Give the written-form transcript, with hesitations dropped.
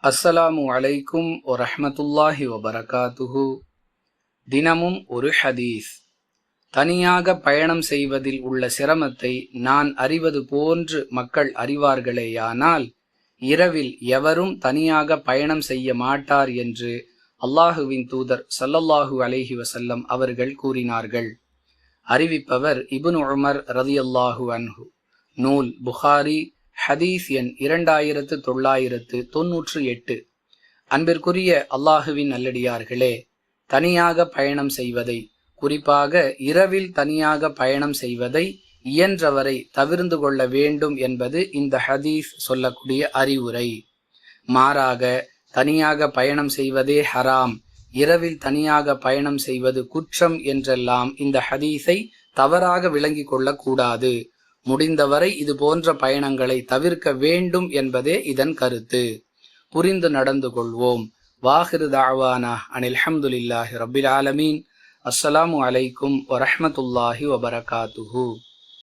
அஸ்ஸலாமு அலைக்கும் வரஹ்மத்துல்லாஹி வபரகாத்துஹு. தினமும் ஒரு ஹதீஸ். தனியாக பயணம் செய்வதில் உள்ள சிரமத்தை நான் அறிவது போன்று மக்கள் அறிவார்களேயானால் இரவில் எவரும் தனியாக பயணம் செய்ய மாட்டார் என்று அல்லாஹுவின் தூதர் ஸல்லல்லாஹு அலைஹி வஸல்லம் அவர்கள் கூறினார்கள். அறிவிப்பவர் இப்னு உமர் ரலியல்லாஹு அன்ஹு. நூல் புகாரி, ஹதீஸ் எண் 2998. அன்பிற்குரிய அல்லாஹுவின் நல்லடியார்களே, தனியாக பயணம் செய்வதை, குறிப்பாக இரவில் தனியாக பயணம் செய்வதை இயன்றவரை தவிர்ந்து கொள்ள வேண்டும் என்பது இந்த ஹதீஸ் சொல்லக்கூடிய அறிவுரை. மாறாக தனியாக பயணம் செய்வதே ஹராம், இரவில் தனியாக பயணம் செய்வது குற்றம் என்றெல்லாம் இந்த ஹதீஸை தவறாக விளங்கிக் கொள்ளக்கூடாது. முடிந்தவரை இது போன்ற பயணங்களை தவிர்க்க வேண்டும் என்பதே இதன் கருத்து. புரிந்து நடந்து கொள்வோம். வாஹிரு தஅவானா அனில் ஹம்துலில்லாஹி ரப்பில் ஆலமீன். அஸ்ஸலாமு அலைக்கும் வரஹ்மத்துல்லாஹி வபரகாத்துஹு.